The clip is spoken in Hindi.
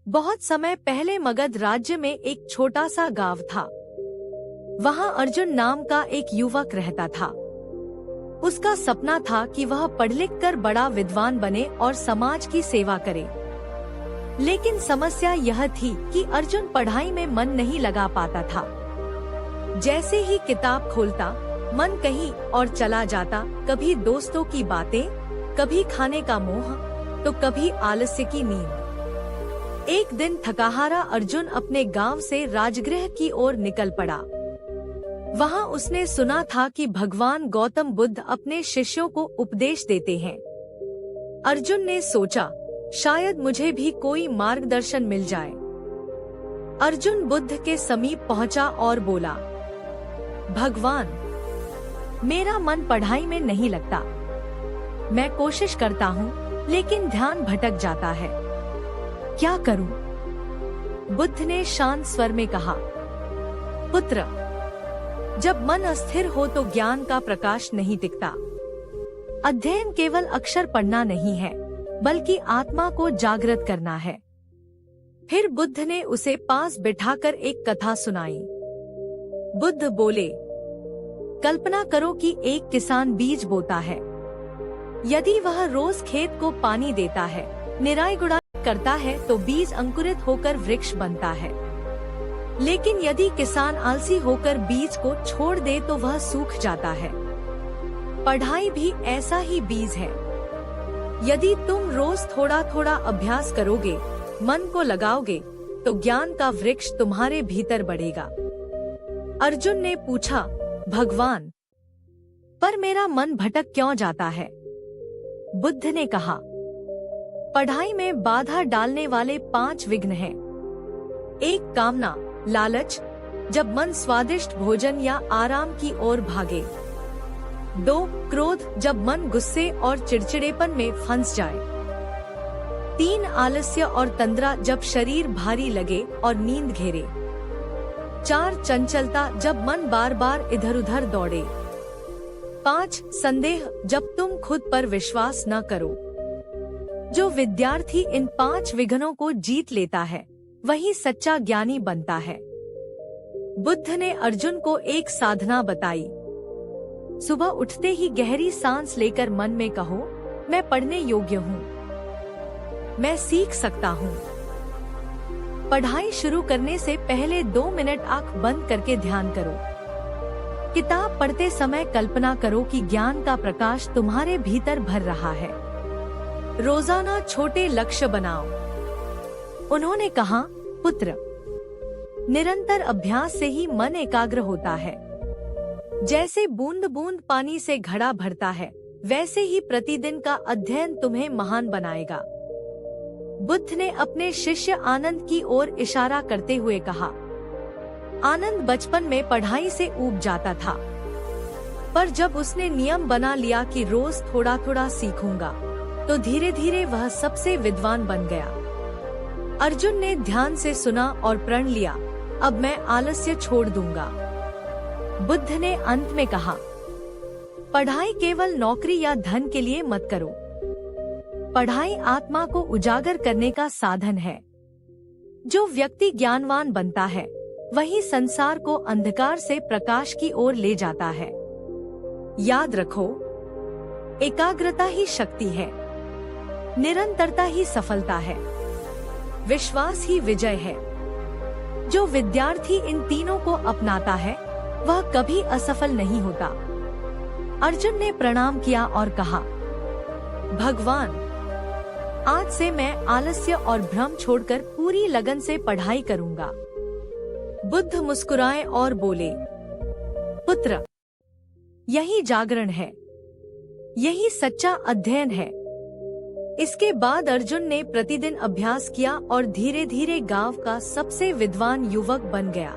बहुत समय पहले मगध राज्य में एक छोटा सा गांव था। वहां अर्जुन नाम का एक युवक रहता था। उसका सपना था कि वह पढ़ लिख कर बड़ा विद्वान बने और समाज की सेवा करे। लेकिन समस्या यह थी कि अर्जुन पढ़ाई में मन नहीं लगा पाता था। जैसे ही किताब खोलता, मन कहीं और चला जाता। कभी दोस्तों की बातें, कभी खाने का मोह, तो कभी आलस्य की नींद। एक दिन थकाहारा अर्जुन अपने गांव से राजगृह की ओर निकल पड़ा। वहां उसने सुना था कि भगवान गौतम बुद्ध अपने शिष्यों को उपदेश देते हैं। अर्जुन ने सोचा, शायद मुझे भी कोई मार्गदर्शन मिल जाए। अर्जुन बुद्ध के समीप पहुंचा और बोला, भगवान, मेरा मन पढ़ाई में नहीं लगता। मैं कोशिश करता हूँ, लेकिन ध्यान भटक जाता है। क्या करूं? बुद्ध ने शांत स्वर में कहा, पुत्र, जब मन अस्थिर हो तो ज्ञान का प्रकाश नहीं दिखता। अध्ययन केवल अक्षर पढ़ना नहीं है, बल्कि आत्मा को जागृत करना है। फिर बुद्ध ने उसे पास बिठाकर एक कथा सुनाई। बुद्ध बोले, कल्पना करो कि एक किसान बीज बोता है। यदि वह रोज खेत को पानी देता है, निराई गुड़ाई करता है, तो बीज अंकुरित होकर वृक्ष बनता है। लेकिन यदि किसान आलसी होकर बीज को छोड़ दे तो वह सूख जाता है। पढ़ाई भी ऐसा ही बीज है। यदि तुम रोज थोड़ा थोड़ा अभ्यास करोगे, मन को लगाओगे, तो ज्ञान का वृक्ष तुम्हारे भीतर बढ़ेगा। अर्जुन ने पूछा, भगवान, पर मेरा मन भटक क्यों जाता है? बुद्ध ने कहा, पढ़ाई में बाधा डालने वाले 5 विघ्न हैं। 1 कामना, लालच, जब मन स्वादिष्ट भोजन या आराम की ओर भागे। 2 क्रोध, जब मन गुस्से और चिड़चिड़ेपन में फंस जाए। 3 आलस्य और तंद्रा, जब शरीर भारी लगे और नींद घेरे। 4 चंचलता, जब मन बार बार इधर उधर दौड़े। 5 संदेह, जब तुम खुद पर विश्वास न करो। जो विद्यार्थी इन 5 विघ्नों को जीत लेता है, वही सच्चा ज्ञानी बनता है। बुद्ध ने अर्जुन को एक साधना बताई। सुबह उठते ही गहरी सांस लेकर मन में कहो, मैं पढ़ने योग्य हूँ, मैं सीख सकता हूँ। पढ़ाई शुरू करने से पहले 2 मिनट आंख बंद करके ध्यान करो। किताब पढ़ते समय कल्पना करो कि ज्ञान का प्रकाश तुम्हारे भीतर भर रहा है। रोजाना छोटे लक्ष्य बनाओ। उन्होंने कहा, पुत्र, निरंतर अभ्यास से ही मन एकाग्र होता है। जैसे बूंद बूंद पानी से घड़ा भरता है, वैसे ही प्रतिदिन का अध्ययन तुम्हें महान बनाएगा। बुद्ध ने अपने शिष्य आनंद की ओर इशारा करते हुए कहा, आनंद बचपन में पढ़ाई से ऊब जाता था, पर जब उसने नियम बना लिया कि रोज थोड़ा थोड़ा सीखूंगा, तो धीरे धीरे वह सबसे विद्वान बन गया। अर्जुन ने ध्यान से सुना और प्रण लिया, अब मैं आलस्य छोड़ दूंगा। बुद्ध ने अंत में कहा, पढ़ाई केवल नौकरी या धन के लिए मत करो। पढ़ाई आत्मा को उजागर करने का साधन है। जो व्यक्ति ज्ञानवान बनता है, वही संसार को अंधकार से प्रकाश की ओर ले जाता है। याद रखो, एकाग्रता ही शक्ति है, निरंतरता ही सफलता है, विश्वास ही विजय है। जो विद्यार्थी इन तीनों को अपनाता है, वह कभी असफल नहीं होता। अर्जुन ने प्रणाम किया और कहा, भगवान, आज से मैं आलस्य और भ्रम छोड़कर पूरी लगन से पढ़ाई करूंगा। बुद्ध मुस्कुराए और बोले, पुत्र, यही जागरण है, यही सच्चा अध्ययन है। इसके बाद अर्जुन ने प्रतिदिन अभ्यास किया और धीरे धीरे गांव का सबसे विद्वान युवक बन गया।